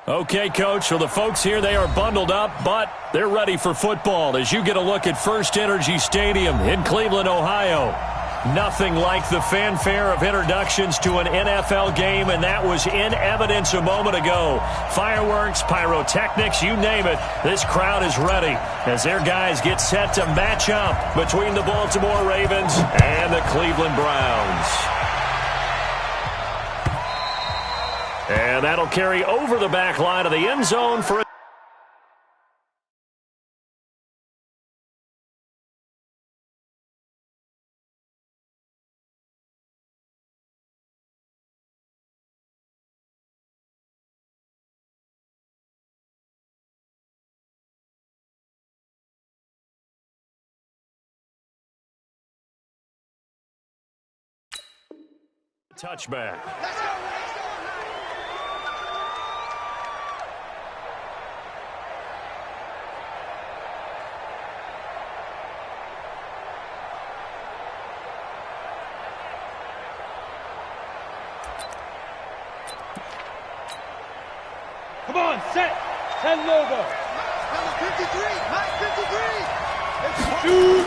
Okay, Coach, so the folks here, they are bundled up, but they're ready for football as you get a look at First Energy Stadium in Cleveland, Ohio. Nothing like the fanfare of introductions to an NFL game, and that was in evidence a moment ago. Fireworks, pyrotechnics, you name it, this crowd is ready as their guys get set to match up between the Baltimore Ravens and the Cleveland Browns. And that'll carry over the back line of the end zone for a touchback. Come on, set. 10 logo. Number 53, Mike 53. Shoot.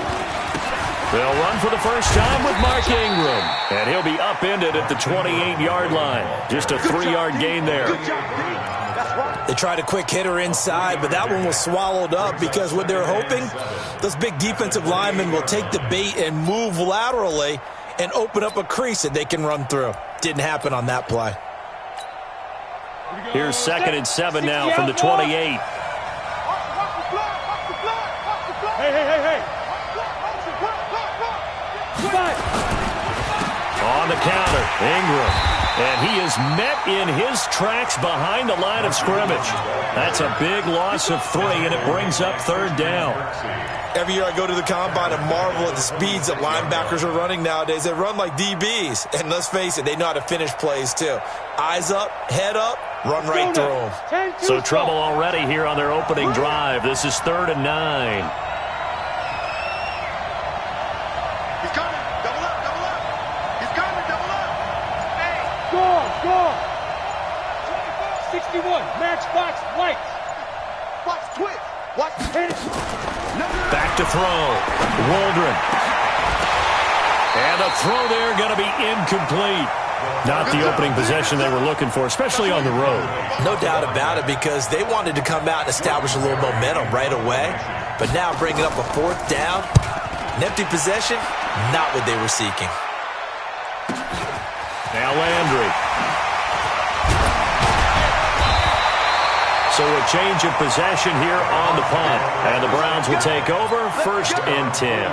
They'll run for the first time with Mark Ingram, and he'll be upended at the 28-yard line. Just a 3-yard gain there. Good job, D. That's right. They tried a quick hitter inside, but that one was swallowed up because what they're hoping, those big defensive linemen will take the bait and move laterally and open up a crease that they can run through. Didn't happen on that play. Here's 2nd and 7 now from the 28. Hey, hey. On the counter, Ingram. And he is met in his tracks behind the line of scrimmage. That's a big loss of 3, and it brings up 3rd down. Every year I go to the combine and marvel at the speeds that linebackers are running nowadays. They run like DBs. And let's face it, they know how to finish plays too. Eyes up, head up, run right through them. So trouble already here on their opening drive. This is 3rd and 9. He's coming. Double up. He's coming. Double up. Hey. Score. 61. Matchbox lights. Watch twitch. Watch hit it. Back to throw. Waldron. And a throw there going to be incomplete. Not the opening possession they were looking for, especially on the road. No doubt about it, because they wanted to come out and establish a little momentum right away. But now bringing up a 4th down, an empty possession, not what they were seeking. Now Landry. So a change of possession here on the punt. And the Browns will take over 1st and 10.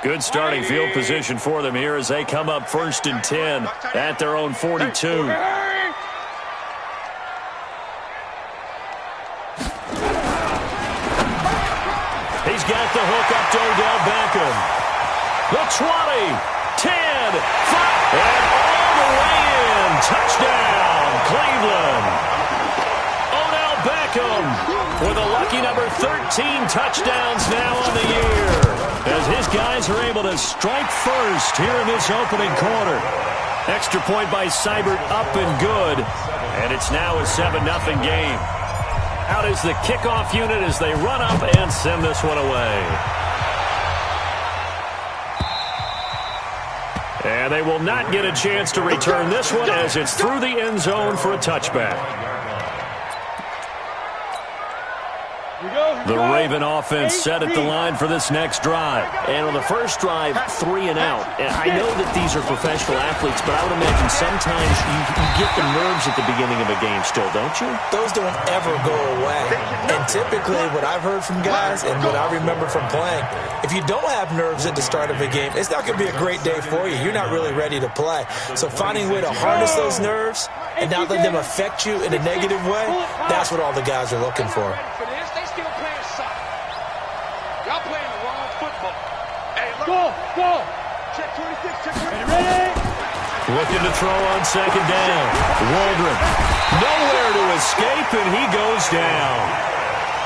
Good starting field position for them here as they come up 1st and 10 at their own 42. He's got the hook up to Odell Beckham. The 20, 10, 5, and all the way in. Touchdown, Cleveland. Odell Beckham with a lucky number 13 touchdowns now on the year, as his guys are able to strike first here in this opening quarter. Extra point by Seibert up and good, and it's now a 7-0 game. Out is the kickoff unit as they run up and send this one away. And they will not get a chance to return this one as it's through the end zone for a touchback. The Raven offense set at the line for this next drive. And on the first drive, 3 and out. And I know that these are professional athletes, but I would imagine sometimes you get the nerves at the beginning of a game still, don't you? Those don't ever go away. And typically what I've heard from guys and what I remember from playing, if you don't have nerves at the start of a game, it's not going to be a great day for you. You're not really ready to play. So finding a way to harness those nerves and not let them affect you in a negative way, that's what all the guys are looking for. Go! Check 26, check 26. Ready? Looking to throw on second down. Waldron. Nowhere to escape, and he goes down.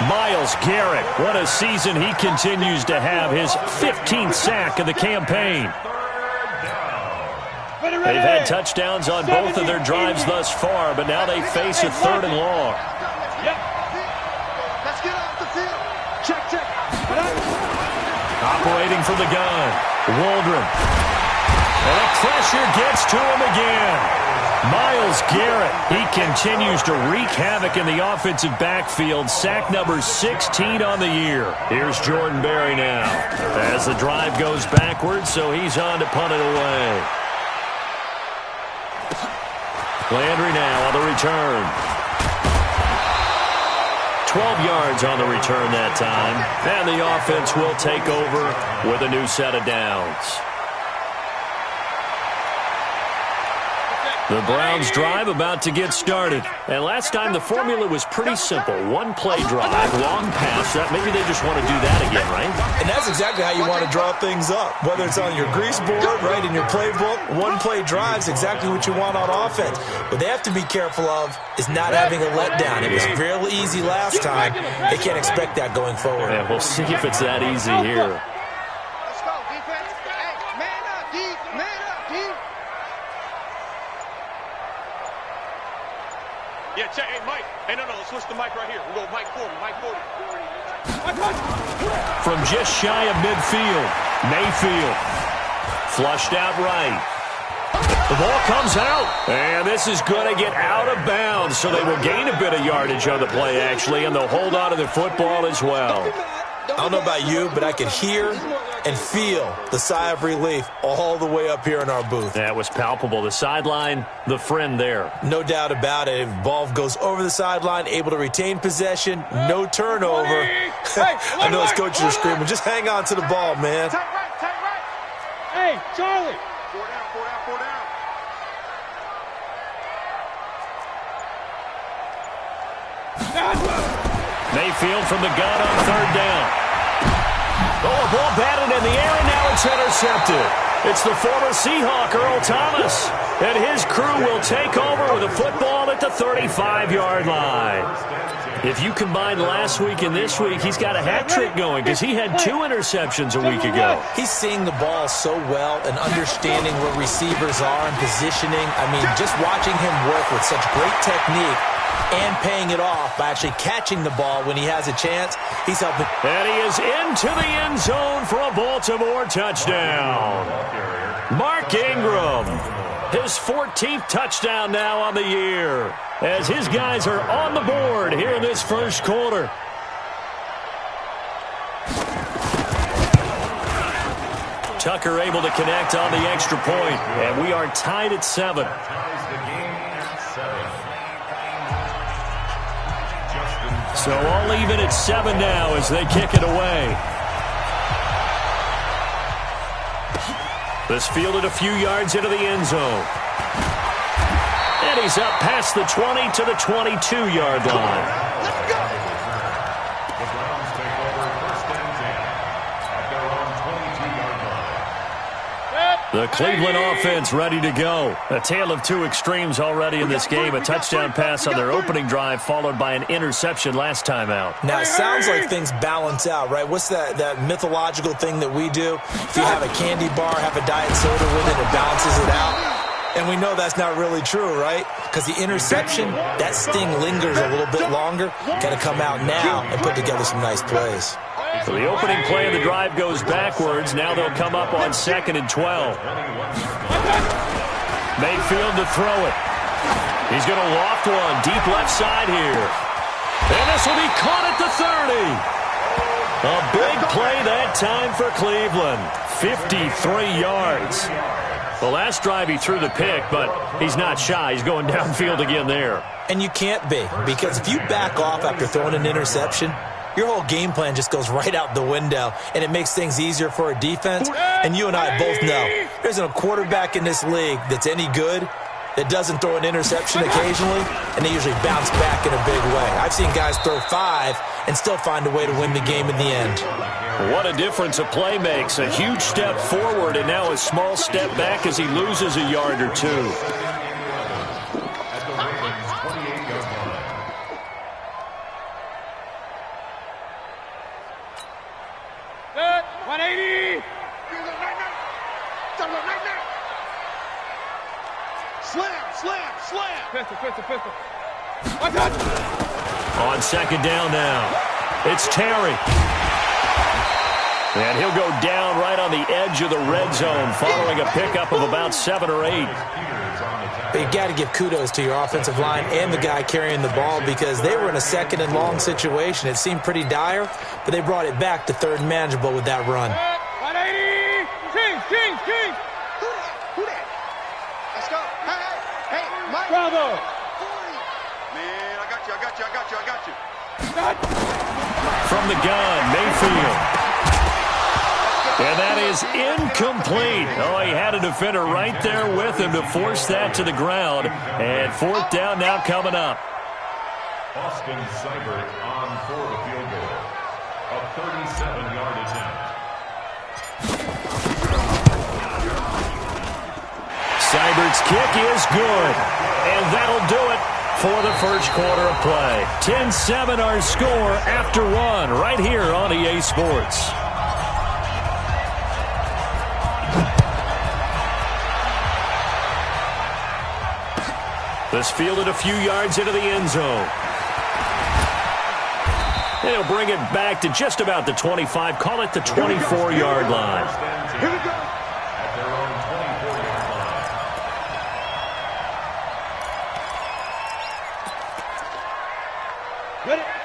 Myles Garrett, what a season he continues to have. His 15th sack of the campaign. They've had touchdowns on both of their drives thus far, but now they face a 3rd and long. Let's get off the field. Check. Operating from the gun. Waldron. And the pressure gets to him again. Myles Garrett, he continues to wreak havoc in the offensive backfield. Sack number 16 on the year. Here's Jordan Berry now as the drive goes backwards, so he's on to punt it away. Landry now on the return. 12 yards on the return that time. And the offense will take over with a new set of downs. The Browns drive about to get started. And last time the formula was pretty simple. One play drive, long pass. Maybe they just want to do that again, right? And that's exactly how you want to draw things up. Whether it's on your grease board, right, in your playbook, one play drive is exactly what you want on offense. What they have to be careful of is not having a letdown. It was real easy last time. They can't expect that going forward. Yeah, we'll see if it's that easy here. Let's go, defense. Hey, man up, D. Man up, D. Yeah, check. Hey, Mike. Hey, no, let's switch the mic right here. We'll go Mike 40, Mike 40. From just shy of midfield, Mayfield flushed out right. The ball comes out, and this is going to get out of bounds, so they will gain a bit of yardage on the play, actually, and they'll hold on to the football as well. I don't know about you, but I could hear and feel the sigh of relief all the way up here in our booth. That was palpable. The sideline, the friend there. No doubt about it. If ball goes over the sideline, able to retain possession, no turnover. I know his coaches are screaming, just hang on to the ball, man. Tight right. Hey, Charlie. Four down. Mayfield from the gun on 3rd down. Oh, a ball batted in the air, and now it's intercepted. It's the former Seahawk, Earl Thomas, and his crew will take over with a football at the 35-yard line. If you combine last week and this week, he's got a hat trick going because he had 2 interceptions a week ago. He's seeing the ball so well and understanding where receivers are and positioning. I mean, just watching him work with such great technique and paying it off by actually catching the ball when he has a chance, he's helping. And he is into the end zone for a Baltimore touchdown. Mark Ingram, his 14th touchdown now on the year, as his guys are on the board here in this first quarter. Tucker able to connect on the extra point, and we are tied at 7. So all even at 7 now as they kick it away. This fielded a few yards into the end zone. And he's up past the 20 to the 22-yard line. Let's go. The Browns take over 1st and 10 at their own 22-yard line. The Cleveland offense ready to go. A tale of 2 extremes already in this game. A touchdown pass on their opening drive followed by an interception last time out. Now, it sounds like things balance out, right? What's that mythological thing that we do? If you have a candy bar, have a diet soda with it, it balances it out. And we know that's not really true, right? Because the interception, that sting lingers a little bit longer. Got to come out now and put together some nice plays. So the opening play of the drive goes backwards. Now they'll come up on 2nd and 12. Mayfield to throw it. He's going to loft one deep left side here. And this will be caught at the 30. A big play that time for Cleveland. 53 yards. The last drive he threw the pick, but he's not shy. He's going downfield again there. And you can't be, because if you back off after throwing an interception, your whole game plan just goes right out the window, and it makes things easier for a defense. And you and I both know there isn't a quarterback in this league that's any good that doesn't throw an interception occasionally, and they usually bounce back in a big way. I've seen guys throw 5 and still find a way to win the game in the end. What a difference a play makes. A huge step forward and now a small step back as he loses a yard or two. At the Ravens' 28-yard line. Good. 180. Slam. Pistol. One touch. On second down now, it's Terry. And he'll go down right on the edge of the red zone following a pickup of about 7 or 8. But you got to give kudos to your offensive line and the guy carrying the ball because they were in a second and long situation. It seemed pretty dire, but they brought it back to third and manageable with that run. 180. Kings. Who that? Let's go. Hey, Mike. Bravo. Man, I got you. From the gun, Mayfield. And that is incomplete. Oh, he had a defender right there with him to force that to the ground. And fourth down now coming up. Austin Seibert on for the field goal. A 37-yard attempt. Seibert's kick is good. And that'll do it for the first quarter of play. 10-7 our score after one right here on EA Sports. This fielded a few yards into the end zone. And he'll bring it back to just about the 25. Call it the 24-yard line. Here we go. At their own 24-yard line.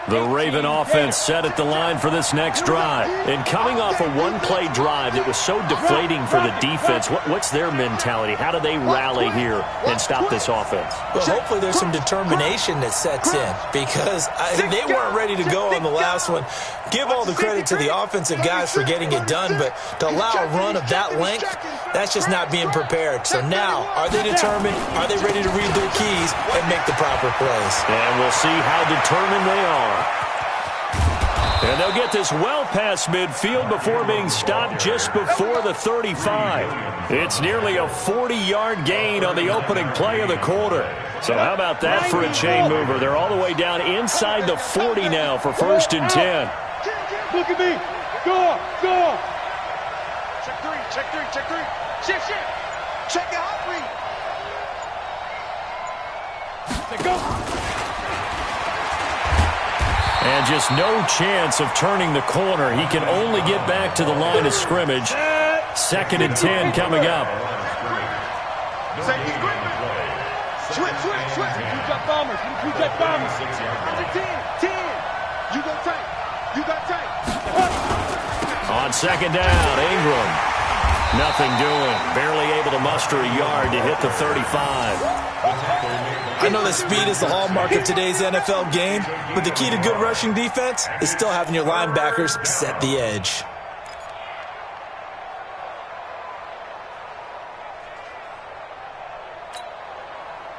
The Raven offense set at the line for this next drive. And coming off a one-play drive that was so deflating for the defense, what's their mentality? How do they rally here and stop this offense? Well, hopefully there's some determination that sets in because they weren't ready to go on the last one. Give all the credit to the offensive guys for getting it done, but to allow a run of that length, that's just not being prepared. So now, are they determined? Are they ready to read their keys and make the proper plays? And we'll see how determined they are. And they'll get this well past midfield before being stopped just before the 35. It's nearly a 40-yard gain on the opening play of the quarter. So how about that for a chain mover? They're all the way down inside the 40 now for 1st and 10. Look at me. Go. Check three. Shift. Check the hot read. Go. And just no chance of turning the corner. He can only get back to the line of scrimmage. 2nd and 10 coming up. Safety equipment. Switch. Two-jet bombers. Under 10. You go tight. On 2nd down, Ingram. Nothing doing. Barely able to muster a yard to hit the 35. I know that speed is the hallmark of today's NFL game, but the key to good rushing defense is still having your linebackers set the edge.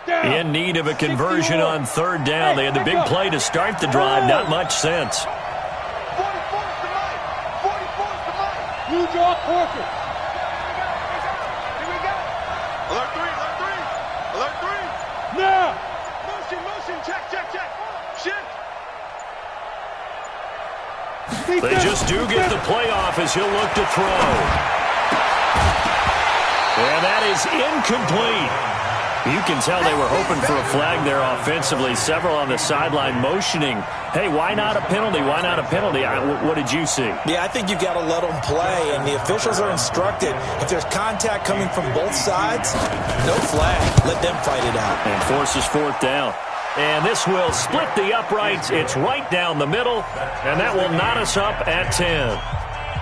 In need of a conversion on 3rd down. They had the big play to start the drive. Not much sense. 44's to Mike. Blue jaw Porker. Here we go. Alert three. Now. Motion. Check. Shift. They just do get the playoff as he'll look to throw. And that is incomplete. You can tell they were hoping for a flag there offensively. Several on the sideline motioning, hey, why not a penalty? What did you see? Yeah, I think you've got to let them play, and the officials are instructed, if there's contact coming from both sides, no flag. Let them fight it out. And forces 4th down. And this will split the uprights. It's right down the middle, and that will knot us up at 10.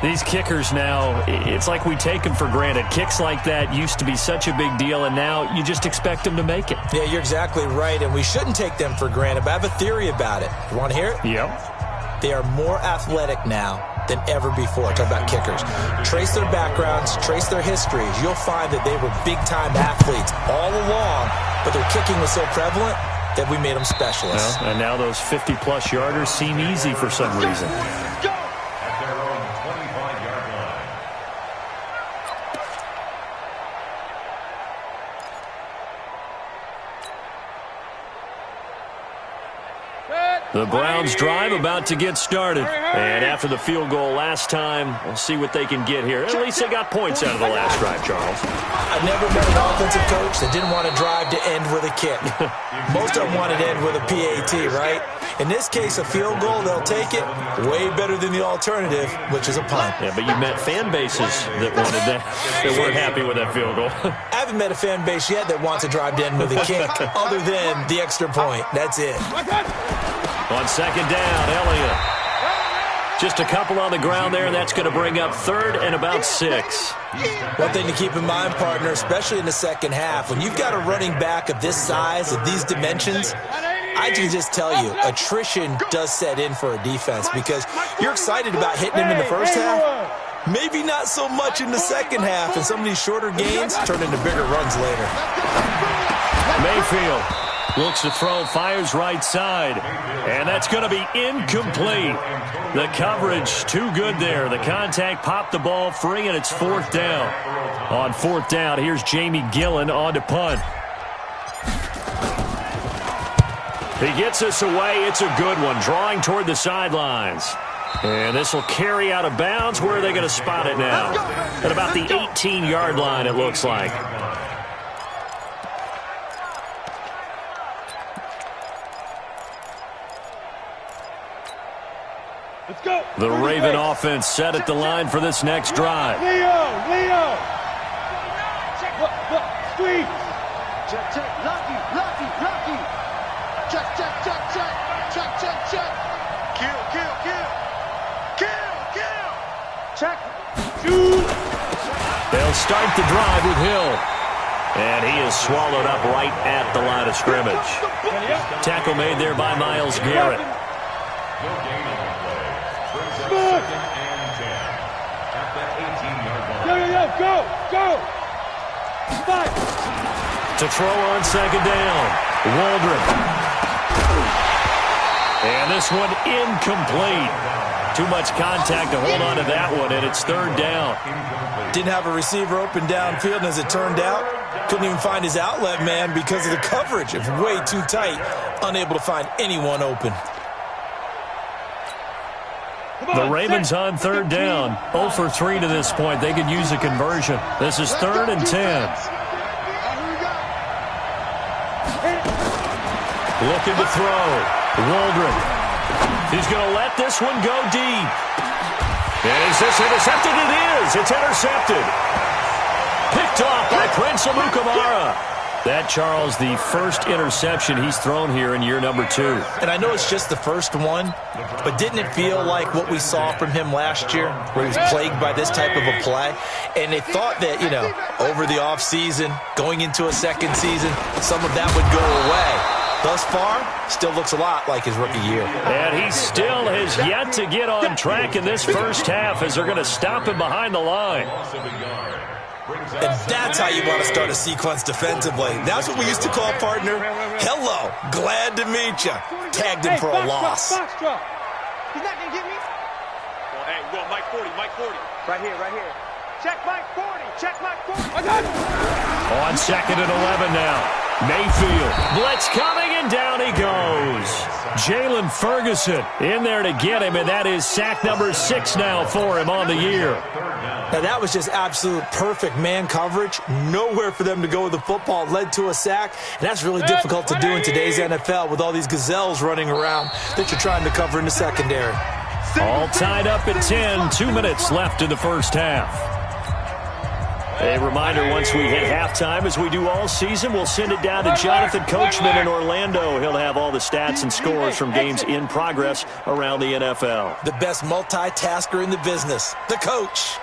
These kickers now, it's like we take them for granted. Kicks like that used to be such a big deal, and now you just expect them to make it. Yeah, you're exactly right, and we shouldn't take them for granted, but I have a theory about it. You want to hear it? Yep. They are more athletic now than ever before. Talk about kickers. Trace their backgrounds, trace their histories. You'll find that they were big-time athletes all along, but their kicking was so prevalent that we made them specialists. Well, and now those 50-plus yarders seem easy for some reason. Go. At their own 25 The Browns drive about to get started. And after the field goal last time, we'll see what they can get here. At least they got points out of the last drive, Charles. I've never met an offensive coach that didn't want to drive to end with a kick. Most of them wanted to end with a PAT, right? In this case, a field goal, they'll take it. Way better than the alternative, which is a punt. Yeah, but you met fan bases that wanted that, that weren't happy with that field goal. I haven't met a fan base yet that wants to drive to end with a kick other than the extra point. That's it. On second down, Elliott. Just a couple on the ground there, and that's going to bring up 3rd and about 6. One thing to keep in mind, partner, especially in the second half, when you've got a running back of this size, of these dimensions, I can just tell you, attrition does set in for a defense because you're excited about hitting him in the first half. Maybe not so much in the second half, and some of these shorter gains turn into bigger runs later. Mayfield looks to throw, fires right side, and that's going to be incomplete. The coverage too good there. The contact popped the ball free, and it's 4th down. On 4th down, here's Jamie Gillen on to punt. He gets us away. It's a good one, drawing toward the sidelines. And this will carry out of bounds. Where are they going to spot it now? At about the 18-yard line, it looks like. Let's go. The Raven offense set at the line for this next drive. Leo. Squeeze. Check. Lucky. Check. Kill. Check. Shoot. They'll start the drive with Hill. And he is swallowed up right at the line of scrimmage. Tackle made there by Myles Garrett. Go. Fight. To throw on second down, Waldron. And this one incomplete. Too much contact to hold on to that one, and it's 3rd down. Didn't have a receiver open downfield, and as it turned out, couldn't even find his outlet man because of the coverage. It was way too tight, unable to find anyone open. The Ravens on 3rd down. 0 for 3 to this point. They could use a conversion. This is 3rd and 10. Looking to throw. Waldron. He's going to let this one go deep. And is this intercepted? It is. It's intercepted. Picked off by Prince Amukamara. That, Charles, the first interception he's thrown here in year number 2. And I know it's just the first one, but didn't it feel like what we saw from him last year, where he was plagued by this type of a play? And they thought that, over the offseason, going into a second season, some of that would go away. Thus far, still looks a lot like his rookie year. And he still has yet to get on track in this first half as they're going to stop him behind the line. And that's how you want to start a sequence defensively. That's what we used to call, partner, hello, glad to meet you. Tagged him for a loss. He's not going to get me. Well, hey, go, Mike 40. Right here. Check Mike 40. I got it. On 2nd and 11 now. Mayfield, blitz coming, and down he goes. Jalen Ferguson in there to get him, and that is sack number 6 now for him on the year. Now, that was just absolute perfect man coverage. Nowhere for them to go with the football. It led to a sack, and that's really difficult to do in today's NFL with all these gazelles running around that you're trying to cover in the secondary. All tied up at 10, 2 minutes left in the first half. A reminder, once we hit halftime, as we do all season, we'll send it down to Jonathan Coachman in Orlando. He'll have all the stats and scores from games in progress around the NFL. The best multitasker in the business, the coach.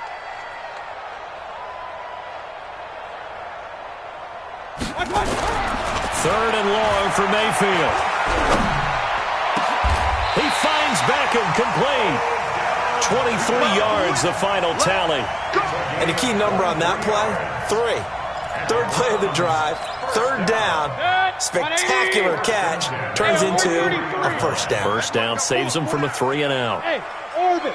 Third and long for Mayfield. He finds Beckham complete. 23 yards, the final tally. And the key number on that play, 3. Third play of the drive, 3rd down, spectacular catch, turns into a first down. First down saves him from a 3 and out. Hey, orbit.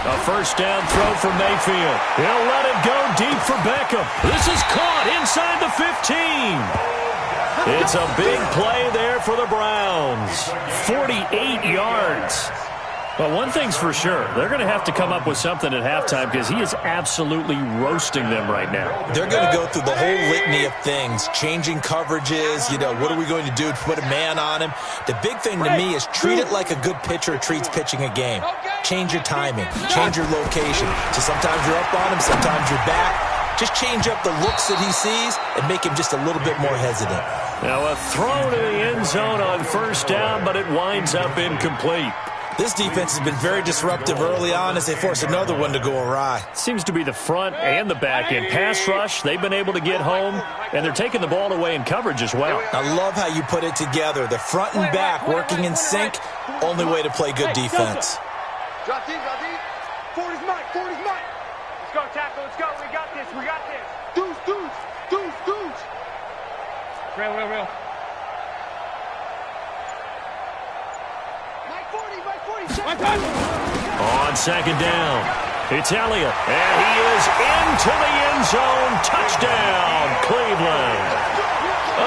A first down throw for Mayfield. He'll let it go deep for Beckham. This is caught inside the 15. It's a big play there for the Browns. 48 yards. Well, one thing's for sure. They're going to have to come up with something at halftime because he is absolutely roasting them right now. They're going to go through the whole litany of things, changing coverages, what are we going to do to put a man on him? The big thing to me is treat it like a good pitcher treats pitching a game. Change your timing, change your location. So sometimes you're up on him, sometimes you're back. Just change up the looks that he sees and make him just a little bit more hesitant. Now a throw to the end zone on first down, but it winds up incomplete. This defense has been very disruptive early on as they force another one to go awry. Seems to be the front and the back end. Pass rush, they've been able to get home, and they're taking the ball away in coverage as well. I love how you put it together. The front and back working in sync, only way to play good defense. Drop deep, drop deep. 40's mine, 40's mine. Let's go, tackle, let's go. We got this, we got this. Deuce. Real. On second down, it's Elliott, and he is into the end zone. Touchdown, Cleveland.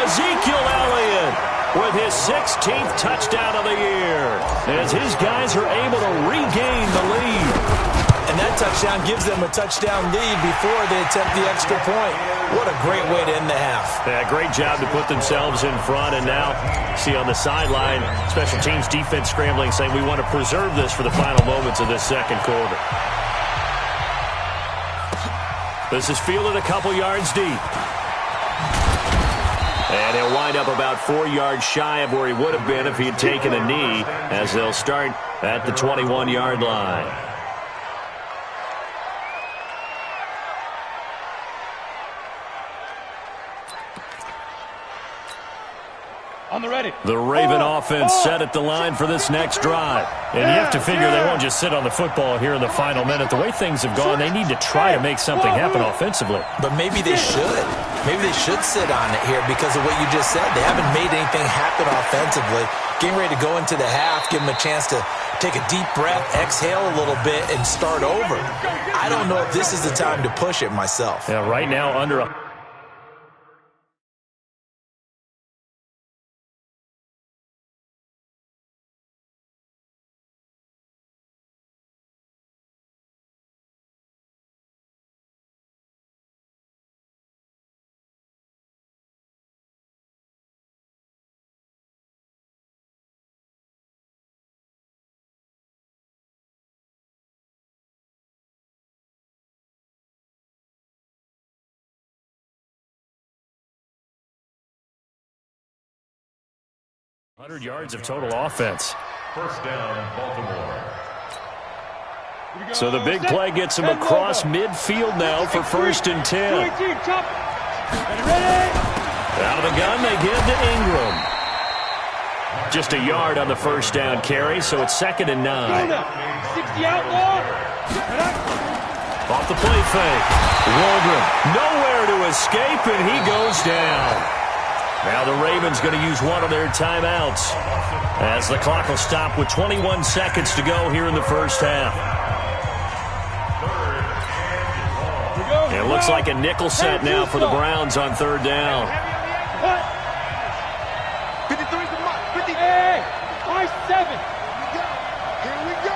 Ezekiel Elliott with his 16th touchdown of the year as his guys are able to regain the lead. And that touchdown gives them a touchdown lead before they attempt the extra point. What a great way to end the half. Yeah, great job to put themselves in front. And now, see on the sideline, special teams defense scrambling, saying we want to preserve this for the final moments of this second quarter. This is fielded a couple yards deep. And he'll wind up about 4 yards shy of where he would have been if he had taken a knee, as they'll start at the 21-yard line. On the ready. The Raven offense set at the line for this next drive. And you have to figure they won't just sit on the football here in the final minute. The way things have gone, they need to try to make something happen offensively. But maybe they should. Maybe they should sit on it here because of what you just said. They haven't made anything happen offensively. Getting ready to go into the half, give them a chance to take a deep breath, exhale a little bit, and start over. I don't know if this is the time to push it myself. Yeah, right now under a... $100 yards of total offense. First down, Baltimore. So the big play gets him across midfield now for 1st and 10. Out of the gun, they give to Ingram. Just a yard on the first down carry, so it's 2nd and 9. 60 outlaw. Off the play fake. Waldron nowhere to escape, and he goes down. Now the Ravens going to use one of their timeouts as the clock will stop with 21 seconds to go here in the first half. It looks like a nickel set now for the Browns on 3rd down. 53's the mark. 50. Hey, I-7. Here we go.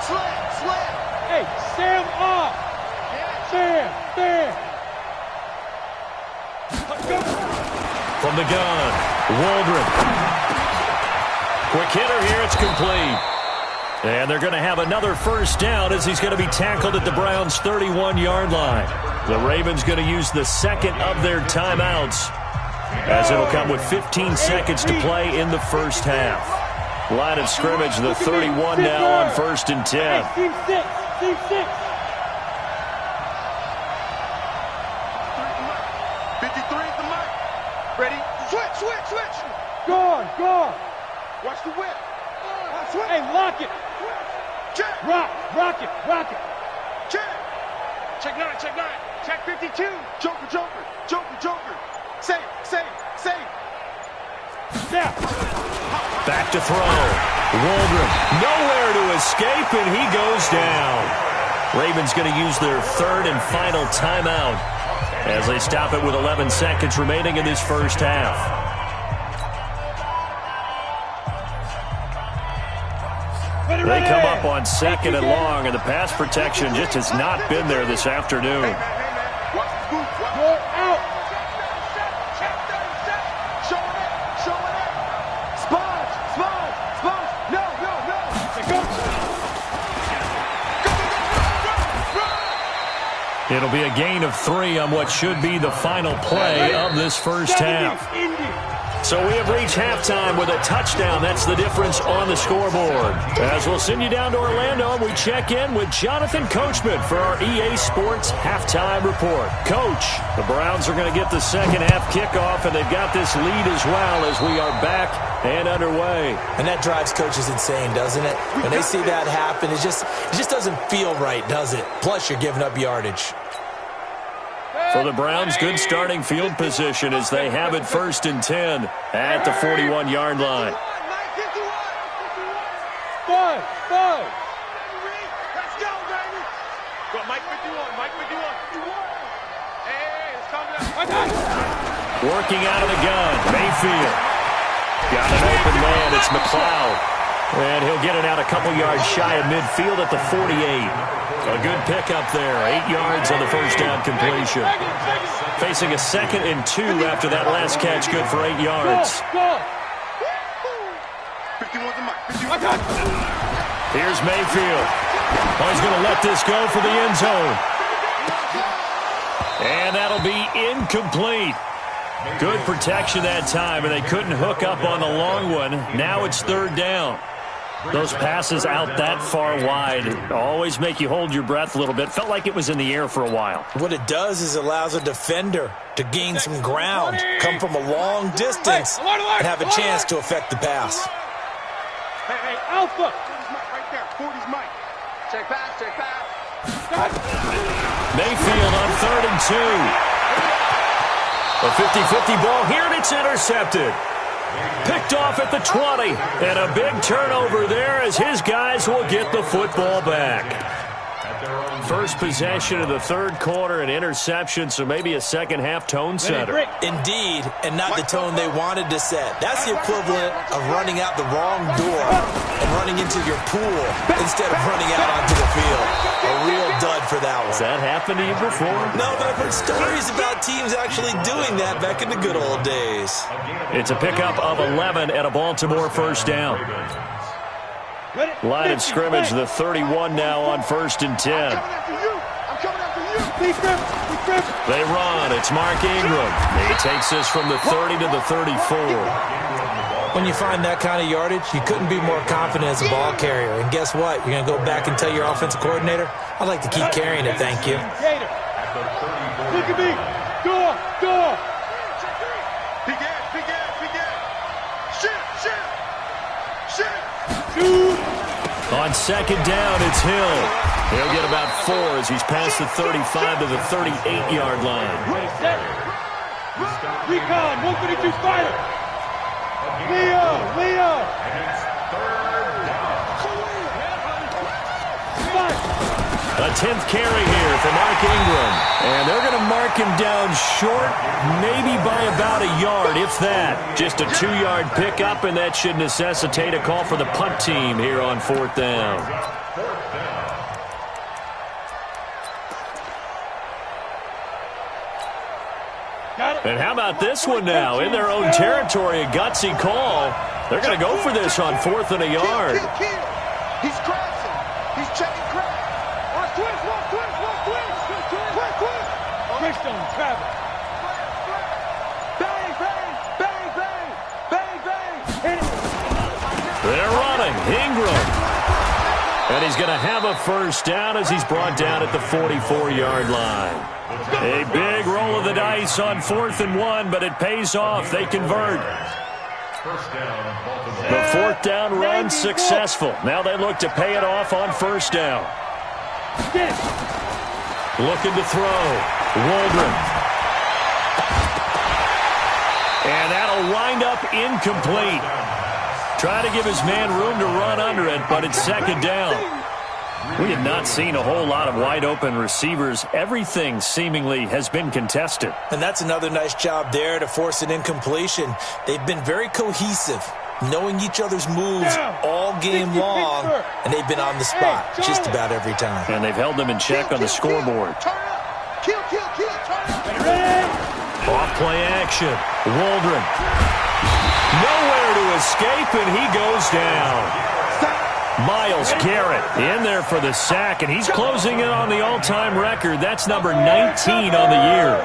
Slam. Hey, Sam off. Sam. From the gun, Waldron. Quick hitter here, it's complete. And they're going to have another first down as he's going to be tackled at the Browns' 31-yard line. The Ravens going to use the 2nd of their timeouts as it'll come with 15 seconds to play in the first half. Line of scrimmage, the 31 now on 1st and 10. Team 6. 53's the mark. Ready? Switch. Guard. Watch the whip. Hey, lock it. Check. Rock it. Check 9. Check 52. Joker. Save. Snap. Back to throw. Waldron, nowhere to escape, and he goes down. Ravens going to use their third and final timeout as they stop it with 11 seconds remaining in this first half. They come up on second and long, and the pass protection just has not been there this afternoon. You're out. It'll be a gain of 3 on what should be the final play of this first half. So we have reached halftime with a touchdown. That's the difference on the scoreboard. As we'll send you down to Orlando, we check in with Jonathan Coachman for our EA Sports Halftime Report. Coach, the Browns are going to get the second half kickoff, and they've got this lead as well as we are back and underway. And that drives coaches insane, doesn't it? When they see that happen, it just doesn't feel right, does it? Plus, you're giving up yardage. For the Browns, good starting field position as they have it 1st and 10 at the 41-yard line. Five. Let's go, baby. Go, Mike 51. Hey, it's coming down. Working out of the gun, Mayfield. Got an open man, it's McLeod. And he'll get it out a couple yards shy of midfield at the 48. A good pickup there, 8 yards on the first down completion. Facing a 2nd and 2 after that last catch, good for 8 yards. Here's Mayfield. Oh, he's going to let this go for the end zone. And that'll be incomplete. Good protection that time, and they couldn't hook up on the long one. Now it's 3rd down. Those passes out that far wide always make you hold your breath a little bit. Felt like it was in the air for a while. What it does is it allows a defender to gain some ground, come from a long distance, and have a chance to affect the pass. Hey, Alpha. Right there, 40's Mike. Check pass. Mayfield on 3rd and 2. A 50-50 ball here, and it's intercepted. Picked off at the 20, and a big turnover there as his guys will get the football back. First possession of the 3rd quarter, an interception, so maybe a second-half tone setter. Indeed, and not the tone they wanted to set. That's the equivalent of running out the wrong door and running into your pool instead of running out onto the field. A real dud for that one. Has that happened to you before? No, but I've heard stories about teams actually doing that back in the good old days. It's a pickup of 11 at a Baltimore first down. Line of scrimmage, the 31 now on 1st and 10. I'm coming after you. They run. It's Mark Ingram. He takes this from the 30 to the 34. When you find that kind of yardage, you couldn't be more confident as a ball carrier. And guess what? You're going to go back and tell your offensive coordinator, I'd like to keep carrying it, thank you. Look at me. Door. Big ass. Shit. On 2nd down, it's Hill. He'll get about 4 as he's past the 35 to the 38-yard line. Recon, 152 Spider. Leo. A 10th carry here for Mark Ingram. And they're going to mark him down short, maybe by about a yard, if that. Just a 2-yard pickup, and that should necessitate a call for the punt team here on 4th down. And how about this one now? In their own territory, a gutsy call. They're going to go for this on 4th and a yard. He's crashing. He's checking crash. Watch twist. Twist on Travis. Bang. They're running. Ingram. And he's going to have a first down as he's brought down at the 44-yard line. A big roll of the dice on 4th and 1, but it pays off. They convert. The 4th down run successful. Now they look to pay it off on 1st down. Looking to throw. Waldron. And that'll wind up incomplete. Trying to give his man room to run under it, but it's second down. We have not seen a whole lot of wide-open receivers. Everything seemingly has been contested. And that's another nice job there to force an incompletion. They've been very cohesive, knowing each other's moves all game long, and they've been on the spot just about every time. And they've held them in check on the scoreboard. Off play action. Waldron. Nowhere to escape, and he goes down. Myles Garrett in there for the sack, and he's closing in on the all-time record. That's number 19 on the year.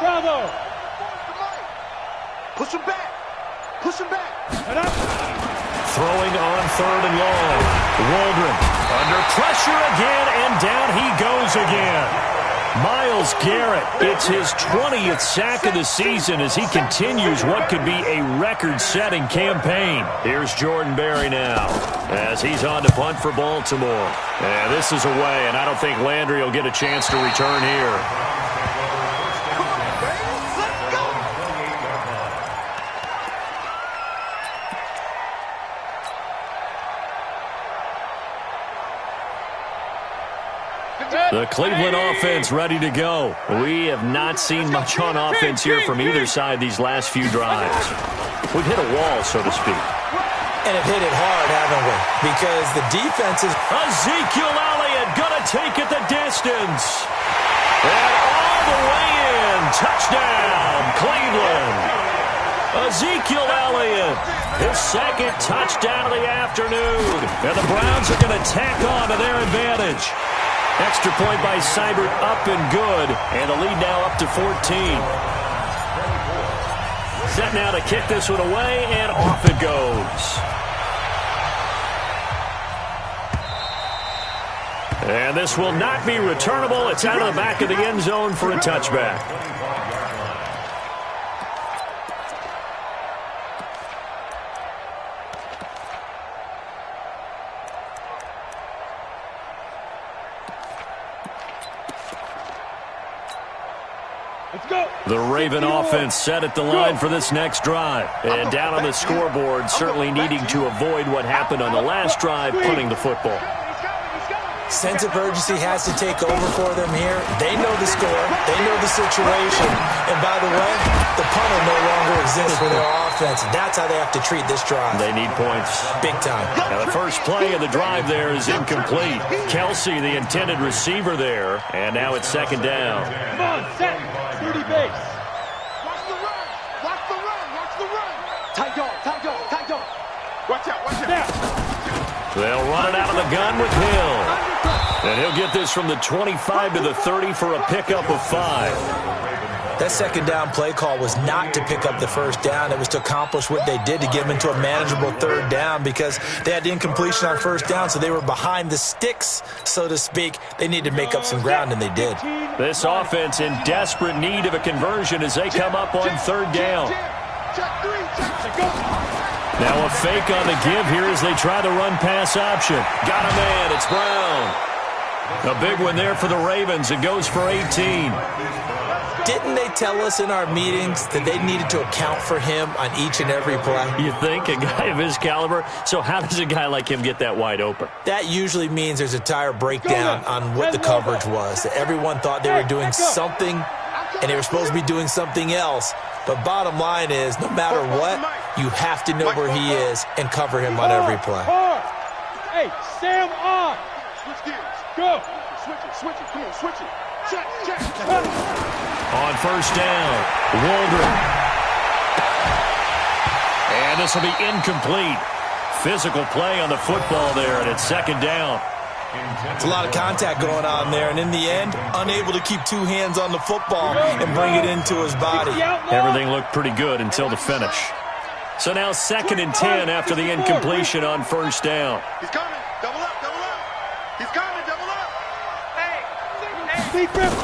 Bravo! Push him back. Push him back. Throwing on third and long. Waldron under pressure again, and down he goes again. Myles Garrett, it's his 20th sack of the season as he continues what could be a record-setting campaign. Here's Jordan Berry now as he's on to punt for Baltimore. And this is away, and I don't think Landry will get a chance to return here. The Cleveland offense ready to go. We have not seen much on offense here from either side these last few drives. We've hit a wall, so to speak. And have hit it hard, haven't we? Because the defense is... Ezekiel Elliott going to take it the distance. And all the way in. Touchdown, Cleveland. Ezekiel Elliott, his second touchdown of the afternoon. And the Browns are going to tack on to their advantage. Extra point by Seibert up and good. And the lead now up to 14. Set now to kick this one away, and off it goes. And this will not be returnable. It's out of the back of the end zone for a touchback. The Raven offense set at the line for this next drive. And down on the scoreboard, certainly needing to avoid what happened on the last drive, punting the football. Sense of urgency has to take over for them here. They know the score. They know the situation. And by the way, the punter no longer exists for their offense. That's how they have to treat this drive. They need points. Big time. Now the first play of the drive there is incomplete. Kelsey, the intended receiver there. And now it's second down. Come on, set. 30 base. Watch the run. Watch the run. Watch the run. Tight dog. Tight dog. Tight dog. Watch out. Watch out. They'll run it out of the gun with Hill. And he'll get this from the 25 to the 30 for a pickup of 5. That second down play call was not to pick up the first down. It was to accomplish what they did to get them into a manageable third down because they had the incompletion on first down, so they were behind the sticks, so to speak. They needed to make up some ground, and they did. This offense in desperate need of a conversion as they come up on third down. Now a fake on the give here as they try the run-pass option. Got a man. It's Brown. A big one there for the Ravens. It goes for 18. Didn't they tell us in our meetings that they needed to account for him on each and every play? You think? A guy of his caliber? So how does a guy like him get that wide open? That usually means there's a tire breakdown on what the coverage was. Everyone thought they were doing something, and they were supposed to be doing something else. But bottom line is, no matter what, you have to know where he is and cover him on every play. Hey, Sam on. Switch gears. Go. Switch it. Switch it. Come on. Switch it. Check. Check. On first down, Waldron. And this will be incomplete. Physical play on the football there, and it's second down. It's a lot of contact going on there, and in the end, unable to keep two hands on the football and bring it into his body. Everything looked pretty good until the finish. So now 2nd and 10 after the incompletion on first down. He's coming. Double up. Double up. He's coming. Double up. Hey. Big river.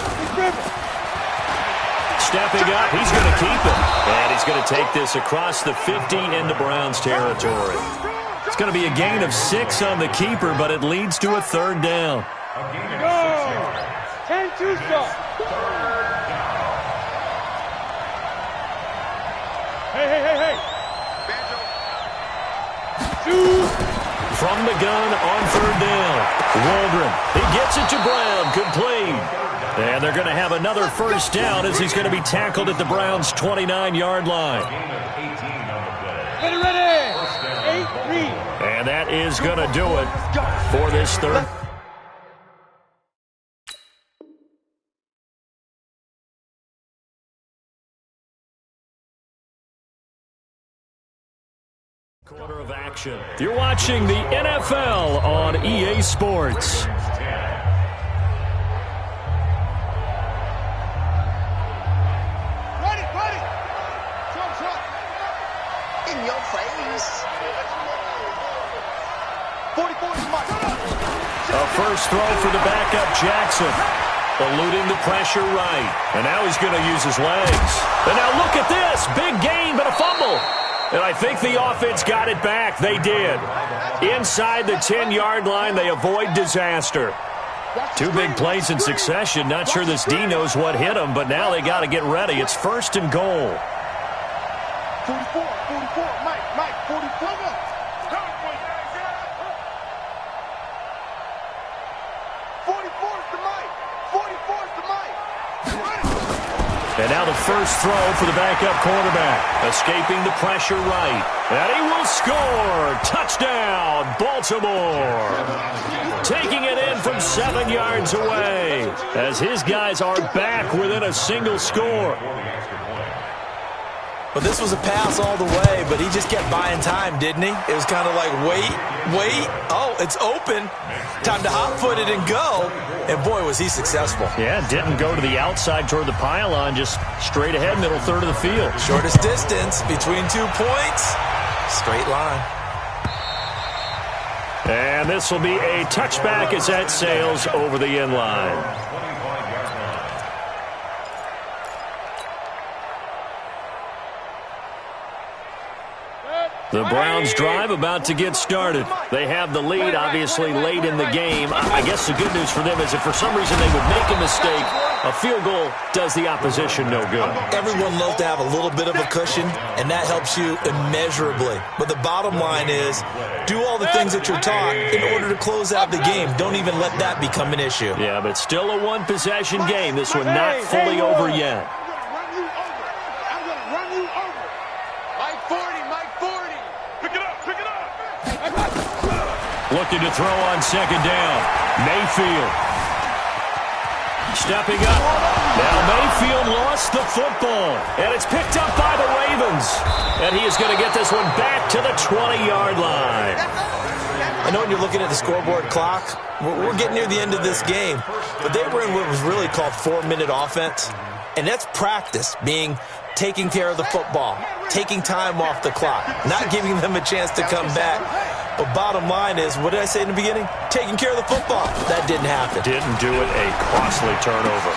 Stepping up, he's going to keep it. And he's going to take this across the 50 into Browns territory. It's going to be a gain of 6 on the keeper, but it leads to a third down. A gain of Go. 6 yards. 10-2 stop. Hey. Shoot. From the gun on 3rd down. Waldron, he gets it to Brown, complete. And they're going to have another first down as he's going to be tackled at the Browns' 29-yard line. Gain of 18 on the play. Ready. 8-3. And that is going to do it for this third. Quarter of action. You're watching the NFL on EA Sports. Ready. Trump. In your face. 44 is Mike. A first throw for the backup Jackson. Eluding the pressure right. And now he's going to use his legs. And now look at this. Big gain, but a fumble. And I think the offense got it back. They did. Inside the 10-yard line, they avoid disaster. 2 big plays in succession. Not sure this D knows what hit him, but now they got to get ready. It's 1st and goal. 44, Mike, 44. 44 is the Mike. 44 is the Mike. And now the first throw for the backup quarterback. Escaping the pressure right. And he will score. Touchdown, Baltimore. Taking it in from 7 yards away as his guys are back within a single score. Well, this was a pass all the way, but he just kept buying time, didn't he? It was kind of like, wait. Oh, it's open. Time to hot-foot it and go. And, boy, was he successful. Yeah, didn't go to the outside toward the pylon, just straight ahead, middle third of the field. Shortest distance between 2 points. Straight line. And this will be a touchback as that sails over the end line. The Browns drive about to get started. They have the lead, obviously, late in the game. I guess the good news for them is if for some reason they would make a mistake, a field goal does the opposition no good. Everyone loves to have a little bit of a cushion, and that helps you immeasurably. But the bottom line is, do all the things that you're taught in order to close out the game. Don't even let that become an issue. Yeah, but still a one-possession game. This one not fully over yet. I'm going to run you over. Mike 40. Pick it up. Looking to throw on 2nd down. Mayfield. Stepping up. Now Mayfield lost the football. And it's picked up by the Ravens. And he is going to get this one back to the 20-yard line. I know when you're looking at the scoreboard clock, we're getting near the end of this game. But they were in what was really called 4-minute offense. And that's practice, being taking care of the football, taking time off the clock, not giving them a chance to come back. But bottom line is, what did I say in the beginning? Taking care of the football. That didn't happen. Didn't do it. A costly turnover.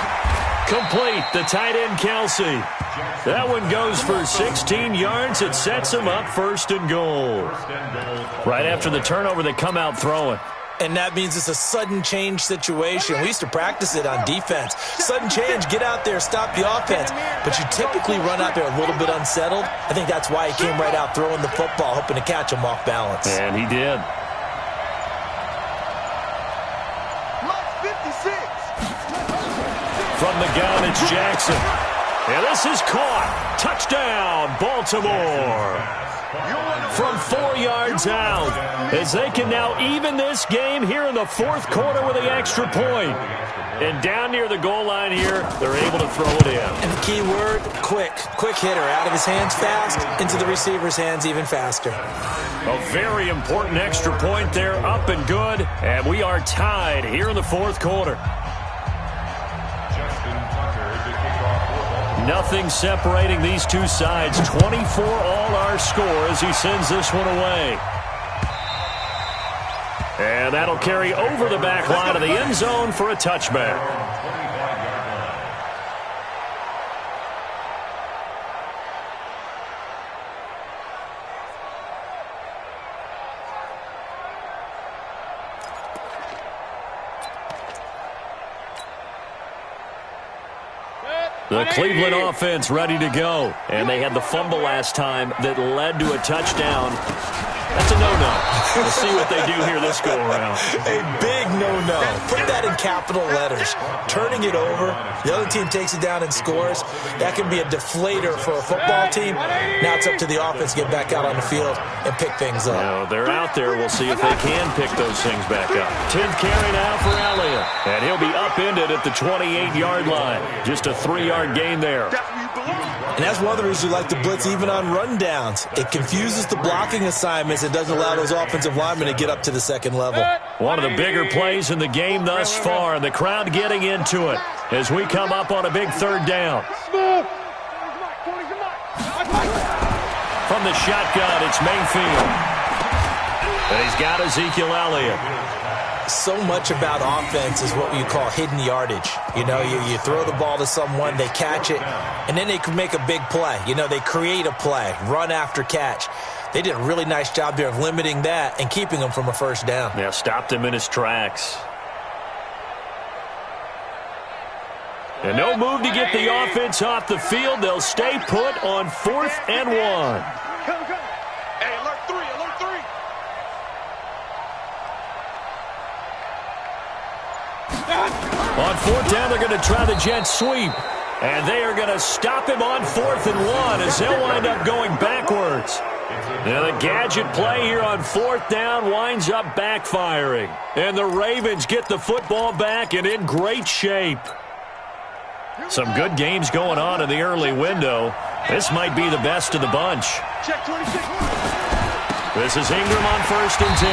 Complete. The tight end, Kelsey. That one goes for 16 yards. It sets him up 1st and goal. Right after the turnover, they come out throwing. And that means it's a sudden change situation. We used to practice it on defense. Sudden change, get out there, stop the offense. But you typically run out there a little bit unsettled. I think that's why he came right out throwing the football, hoping to catch him off balance. And he did. Mike 56. From the gun, it's Jackson. And this is caught. Touchdown, Baltimore. From 4 yards out, as they can now even this game here in the 4th quarter with the extra point. And down near the goal line here, they're able to throw it in. And the key word, quick. Quick hitter, out of his hands fast, into the receiver's hands even faster. A very important extra point there, up and good. And we are tied here in the 4th quarter. Nothing separating these two sides. 24 all our score as he sends this one away. And that'll carry over the back line of the end zone for a touchback. The Cleveland offense ready to go. And they had the fumble last time that led to a touchdown. That's a no-no. We'll see what they do here this go-around. A big no-no. Put that in capital letters. Turning it over, the other team takes it down and scores. That can be a deflator for a football team. Now it's up to the offense to get back out on the field and pick things up. Now, they're out there. We'll see if they can pick those things back up. 10th carry now for Elliott. And he'll be upended at the 28-yard line. Just a 3-yard gain there. And that's one of the reasons we like to blitz even on rundowns. It confuses the blocking assignments. It doesn't allow those offensive linemen to get up to the second level. One of the bigger plays in the game thus far, and the crowd getting into it as we come up on a big 3rd down. From the shotgun, it's Mayfield. And he's got Ezekiel Elliott. So much about offense is what you call hidden yardage. You know, you throw the ball to someone, they catch it, and then they can make a big play. You know, they create a play, run after catch. They did a really nice job there of limiting that and keeping him from a 1st down. Yeah, stopped him in his tracks. And no move to get the offense off the field. They'll stay put on 4th and 1. Come. Hey, alert 3, alert 3. On 4th down, they're going to try the jet sweep. And they are going to stop him on 4th and 1 as they'll wind up going backwards. Now the gadget play here on 4th down winds up backfiring. And the Ravens get the football back and in great shape. Some good games going on in the early window. This might be the best of the bunch. Check 26. This is Ingram on 1st and 10.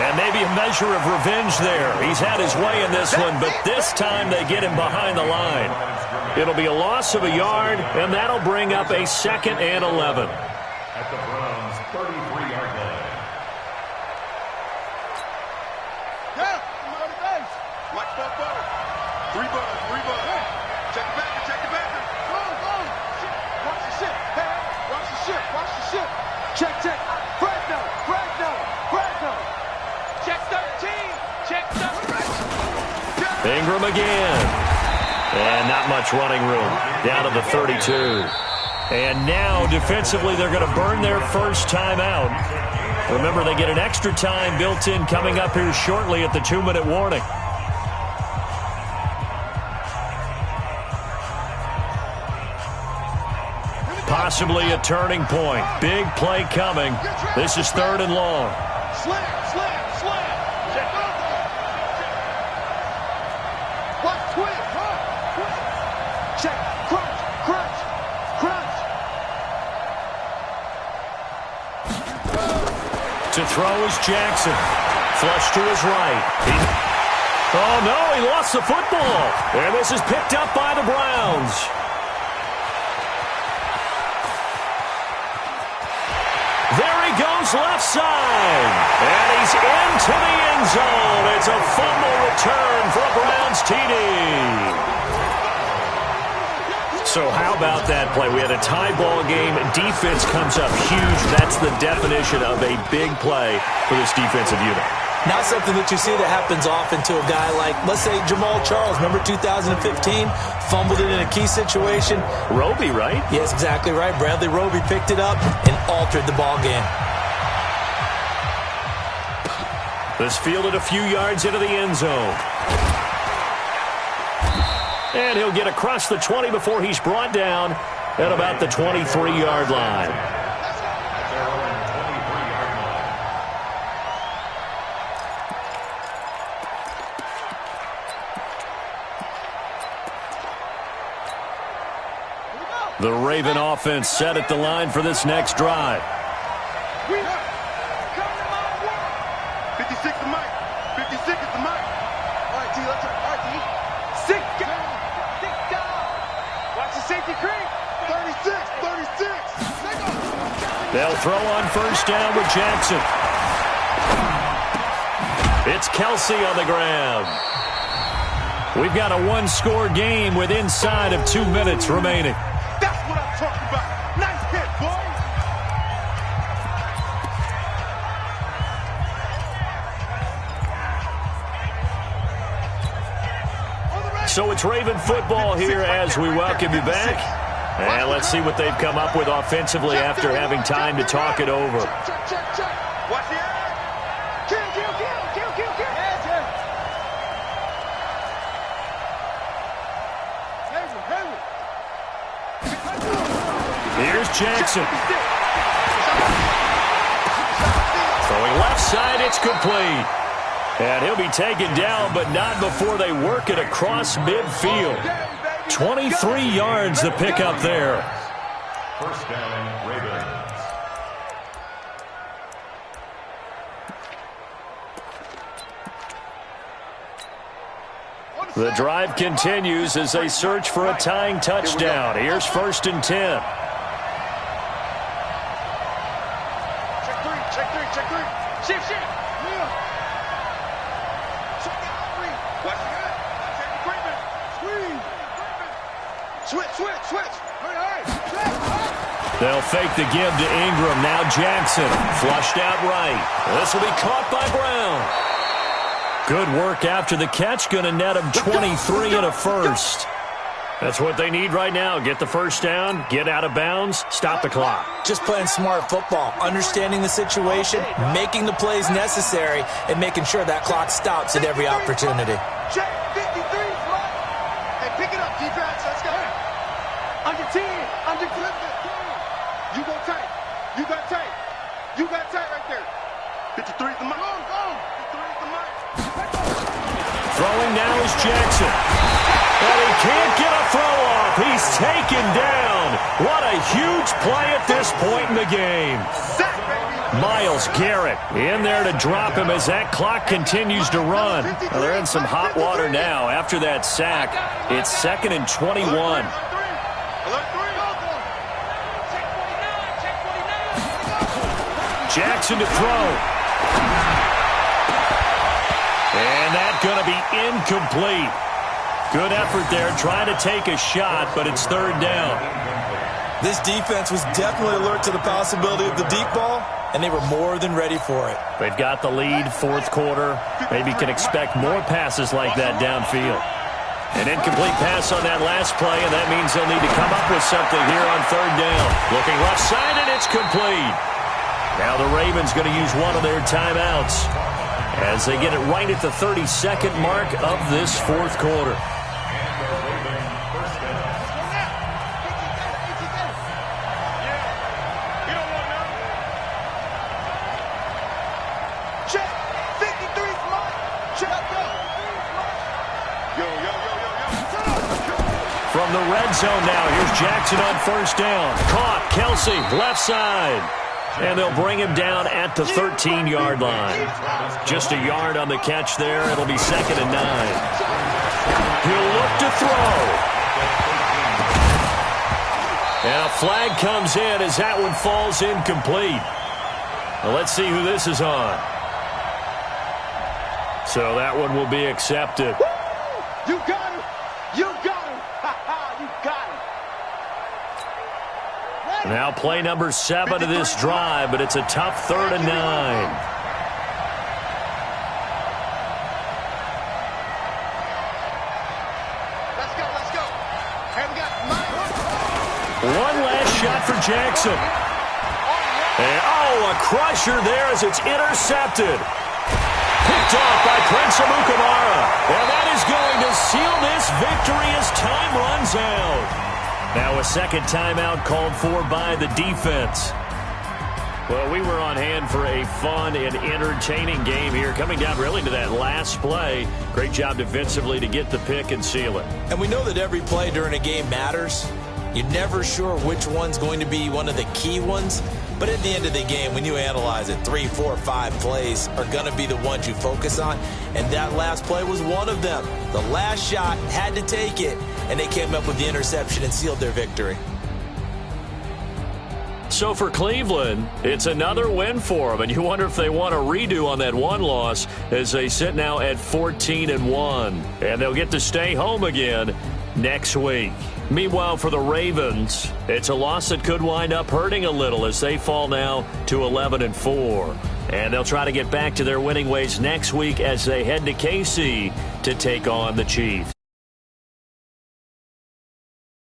And maybe a measure of revenge there. He's had his way in this one, but this time they get him behind the line. It'll be a loss of a yard, and that'll bring up a 2nd and 11. At the Browns' 33-yard line. Yeah, come on the base. Watch that ball. 3 buttons, 3 buttons. Check it back, check it back. Go. Watch the ship. Hey, watch the ship, watch the ship. Check. Fresno. Check 13. Ingram again. And not much running room. Down to the 32. And now, defensively, they're going to burn their first time out. Remember, they get an extra time built in coming up here shortly at the 2-minute warning. Possibly a turning point. Big play coming. This is 3rd and long. Slam. Watch twist. Check. Crunch. To throw is Jackson. Flush to his right. Oh, no, he lost the football. And this is picked up by the Browns. There he goes left side. And he's into the end zone. It's a fumble return for a Browns TD. So how about that play? We had a tie ball game. Defense comes up huge. That's the definition of a big play for this defensive unit. Not something that you see that happens often to a guy like, let's say, Jamal Charles. Remember 2015? Fumbled it in a key situation. Roby, right? Yes, exactly right. Bradley Roby picked it up and altered the ball game. This fielded a few yards into the end zone. And he'll get across the 20 before he's brought down at about the 23-yard line. The Raven offense set at the line for this next drive. 56 to Mike. 56 is the Mike. All right, T, let's try. All right, T. 6 down. Watch the safety creep. 36. They'll throw on first down with Jackson. It's Kelsey on the grab. We've got a one-score game with inside of 2 minutes remaining. That's what I'm talking about. Nice hit, boy. So it's Raven football here as we welcome you back. And let's see what they've come up with offensively after having time to talk it over. Watch the eye. Kill. Here's Jackson. Throwing left side, it's complete. And he'll be taken down, but not before they work it across midfield. 23 yards to pick up there. First down, Ravens. The drive continues as they search for a tying touchdown. Here's 1st and 10. Check three. Shift. Yeah. Check out three. Watch the guy. Check the equipment. Switch. Hey. They'll fake the give to Ingram. Now Jackson. Flushed out right. This will be caught by Brown. Good work after the catch. Going to net him 23 and a first. That's what they need right now. Get the first down, get out of bounds, stop the clock. Just playing smart football, understanding the situation, making the plays necessary, and making sure that clock stops at every opportunity. Check 53, slot. Hey, pick it up, defense. Let's go. Under 10, under 10. You go tight. You got tight right there. 53 is the mark. Go. 53 is the mark. Throwing now is Jackson. But he can't get a throw off. He's taken down. What a huge play at this point in the game. Myles Garrett in there to drop him as that clock continues to run. Well, they're in some hot water now. After that sack, it's 2nd and 21. Jackson to throw. And that's going to be incomplete. Good effort there, trying to take a shot, but it's 3rd down. This defense was definitely alert to the possibility of the deep ball, and they were more than ready for it. They've got the lead, 4th quarter. Maybe can expect more passes like that downfield. An incomplete pass on that last play, and that means they'll need to come up with something here on 3rd down. Looking left side, and it's complete. Now the Ravens going to use one of their timeouts as they get it right at the 32nd mark of this 4th quarter. From the red zone now, here's Jackson on 1st down. Caught, Kelsey, left side. And they'll bring him down at the 13-yard line. Just a yard on the catch there. It'll be 2nd and 9. He'll look to throw. And a flag comes in as that one falls incomplete. Well, let's see who this is on. So that one will be accepted. You got him. You got him. You got him. Now play number 7 of this drive, but it's a tough 3rd and 9. Let's go. Hey, we got one last shot for Jackson. And, oh, a crusher there as it's intercepted. Picked off by Prince Amukamara. And that is going to seal this victory as time runs out. Now a second timeout called for by the defense. Well, we were on hand for a fun and entertaining game here, coming down really to that last play. Great job defensively to get the pick and seal it. And we know that every play during a game matters. You're never sure which one's going to be one of the key ones. But at the end of the game, when you analyze it, 3, 4, 5 plays are going to be the ones you focus on. And that last play was one of them. The last shot had to take it, and they came up with the interception and sealed their victory. So for Cleveland, it's another win for them, and you wonder if they want a redo on that one loss as they sit now at 14-1, and they'll get to stay home again next week. Meanwhile, for the Ravens, it's a loss that could wind up hurting a little as they fall now to 11-4. And they'll try to get back to their winning ways next week as they head to KC to take on the Chiefs.